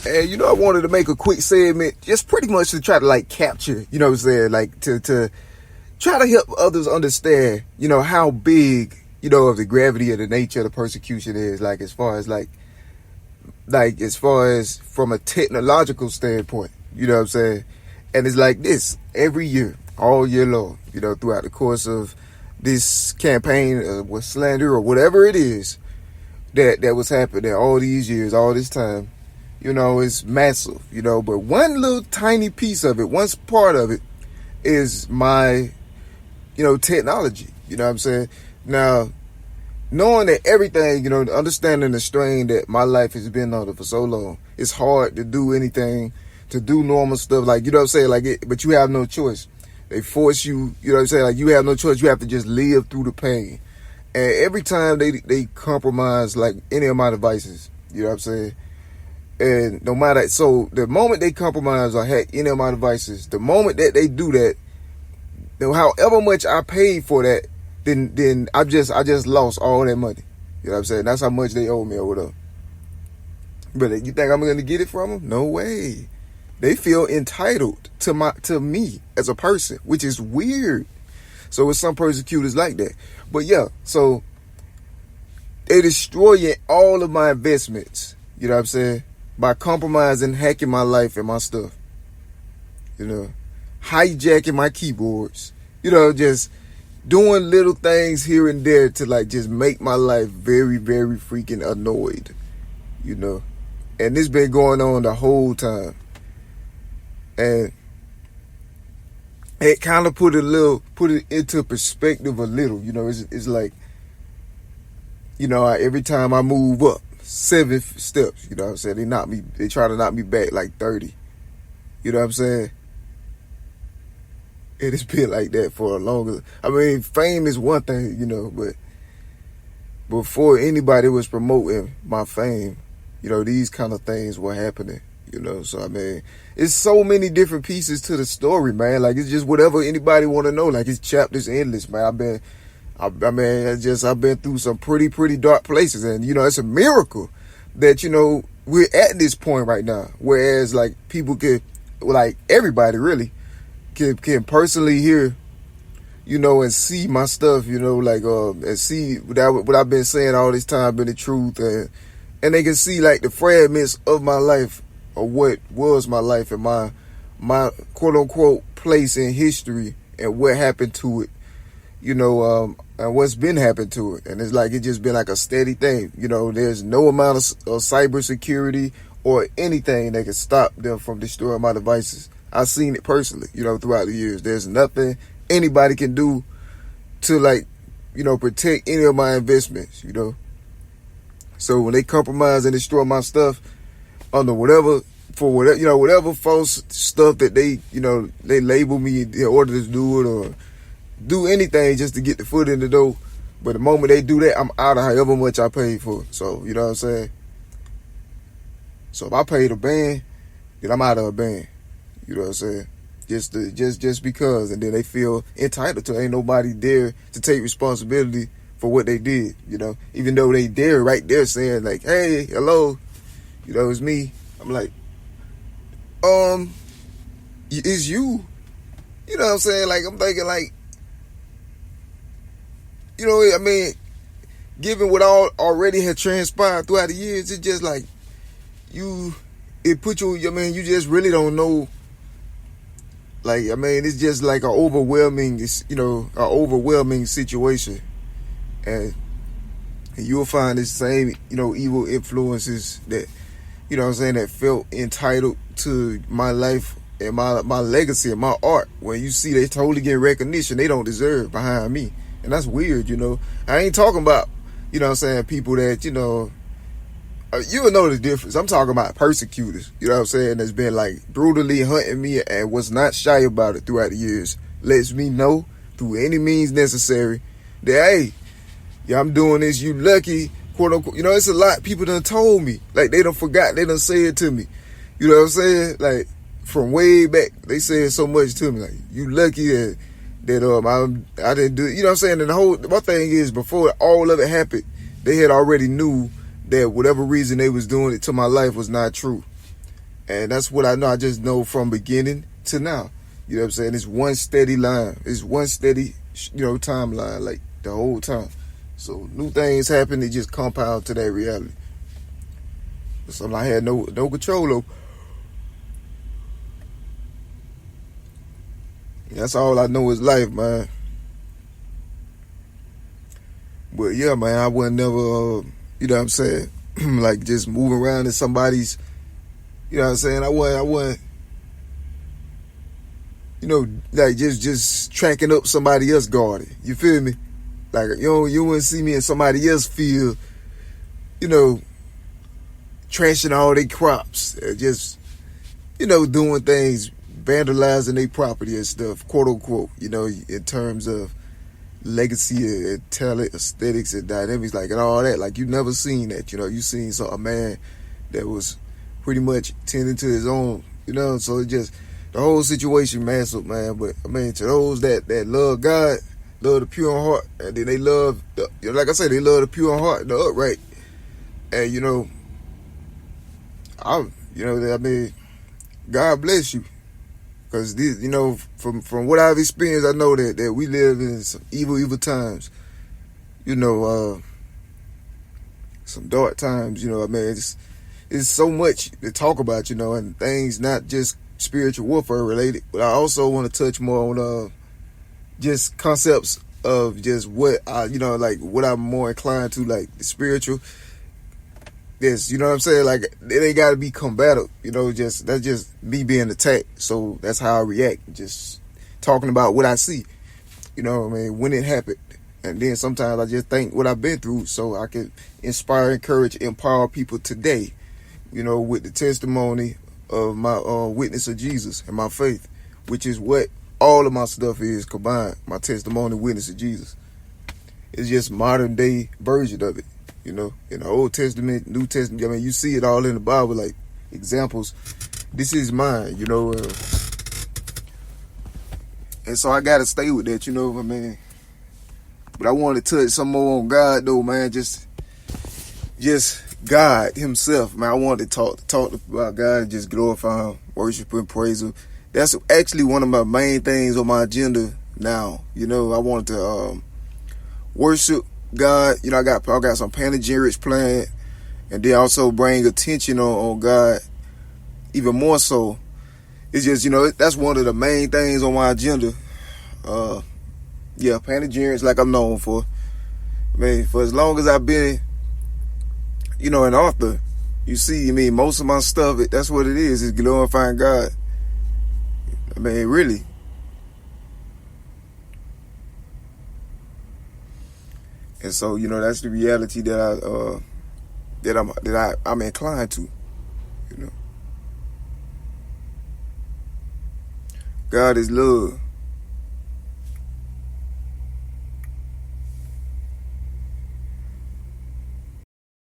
And, I wanted to make a quick segment just pretty much to try to, like, capture, what I'm saying, like, to try to help others understand, how big, of the gravity of the nature of the persecution is, like, as far as from a technological standpoint, you know what I'm saying? And it's like this every year, all year long, throughout the course of this campaign with slander or whatever it is that was happening all these years, all this time. It's massive, but one little tiny piece of it, one part of it is my, technology, you know what I'm saying? Now, knowing that everything, understanding the strain that my life has been under for so long, it's hard to do anything, to do normal stuff, like, you know what I'm saying? But you have no choice. They force you, you know what I'm saying? Like, you have no choice. You have to just live through the pain. And every time they compromise, like, any of my devices, you know what I'm saying? And no matter, so the moment they compromise or hack any of my devices, the moment that they do that, however much I paid for that, then I just lost all that money. You know what I'm saying? That's how much they owe me or whatever. But you think I'm gonna get it from them? No way. They feel entitled to me as a person, which is weird. So with some persecutors like that. But yeah, so they destroying all of my investments. You know what I'm saying? By compromising, hacking my life and my stuff. Hijacking my keyboards. Just doing little things here and there to like just make my life very, very freaking annoyed. And this been going on the whole time. And it kind of put it into perspective a little. It's like, every time I move up 7 steps, you know what I'm saying? They try to knock me back like 30. You know what I'm saying? It has been like that for a longer. I mean, fame is one thing, but before anybody was promoting my fame, these kind of things were happening, So, I mean, it's so many different pieces to the story, man. Like, it's just whatever anybody want to know. Like, it's chapters endless, man. I've been through some pretty dark places. And, it's a miracle that, we're at this point right now. Whereas, like, people could, like, everybody really can personally hear, and see my stuff, and see what I've been saying all this time been the truth. And they can see, like, the fragments of my life, or what was my life and my quote-unquote place in history and what happened to it, and what's been happened to it. And it's like, it just been like a steady thing. There's no amount of cybersecurity or anything that can stop them from destroying my devices. I've seen it personally, throughout the years. There's nothing anybody can do to, like, protect any of my investments, So when they compromise and destroy my stuff under whatever false stuff that they label me in order to do it or do anything just to get the foot in the door. But the moment they do that, I'm out of however much I paid for it. So, you know what I'm saying? So if I paid a band, then I'm out of a band. You know what I'm saying? Just because. And then they feel entitled to it. Ain't nobody there to take responsibility for what they did, even though they there right there saying like, hey, hello, it's me. I'm like, it's you. You know what I'm saying? Like, I'm thinking like, I mean, given what already had transpired throughout the years, it's just like it put you, you just really don't know. Like, I mean, it's just like an overwhelming situation. And you'll find the same, evil influences that, that felt entitled to my life and my legacy and my art. When you see they totally get recognition they don't deserve behind me. And that's weird, I ain't talking about, people that, you'll know the difference. I'm talking about persecutors, that's been like brutally hunting me and was not shy about it throughout the years. Lets me know through any means necessary that, hey, yeah, I'm doing this, you lucky, quote unquote. It's a lot people done told me. Like, they done forgot, they done said it to me. You know what I'm saying? Like, from way back, they said so much to me. Like, you lucky that I didn't do it. You know what I'm saying? And my thing is, before all of it happened, they had already knew that whatever reason they was doing it to my life was not true. And that's what I know. I just know from beginning to now. You know what I'm saying? It's one steady line. It's one steady, timeline, like the whole time. So new things happen, it just compound to that reality. Something I had no control over. That's all I know is life, man. But yeah, man, I wasn't never, you know what I'm saying, like just moving around in somebody's, you know what I'm saying. I wasn't, like just tracking up somebody else's garden. You feel me? Like you wouldn't see me in somebody else's field, trashing all their crops, just doing things, vandalizing their property and stuff, quote unquote. In terms of legacy and talent, aesthetics and dynamics, like and all that. Like you never seen that. You seen a man that was pretty much tending to his own. So it just the whole situation messed up, man. But I mean, to those that love God, love the pure in heart, and then they love like I said, they love the pure in heart, the upright, and I mean, God bless you. Because, from what I've experienced, I know that we live in some evil times. Some dark times, I mean, it's so much to talk about, and things not just spiritual warfare related. But I also want to touch more on just concepts of just what like what I'm more inclined to, like the spiritual. Yes, you know what I'm saying? Like, it ain't got to be combative, that's just me being attacked. So that's how I react, just talking about what I see, what I mean, when it happened. And then sometimes I just think what I've been through so I can inspire, encourage, empower people today, with the testimony of my witness of Jesus and my faith, which is what all of my stuff is combined, my testimony, witness of Jesus. It's just modern day version of it. In the Old Testament, New Testament, I mean, you see it all in the Bible, like examples. This is mine, and so I gotta stay with that, what I mean. But I want to touch some more on God, though, man. Just God Himself, man. I want to talk about God and just glorify Him, worship and praise Him. That's actually one of my main things on my agenda now. I want to worship God. I got some panegyrics planned, and then also bring attention on God even more so. It's just, that's one of the main things on my agenda. Panegyrics, like I'm known for. I mean, for as long as I've been, an author, you see, most of my stuff, that's what it is glorifying God. I mean, really. And so, that's the reality that I'm inclined to. God is love.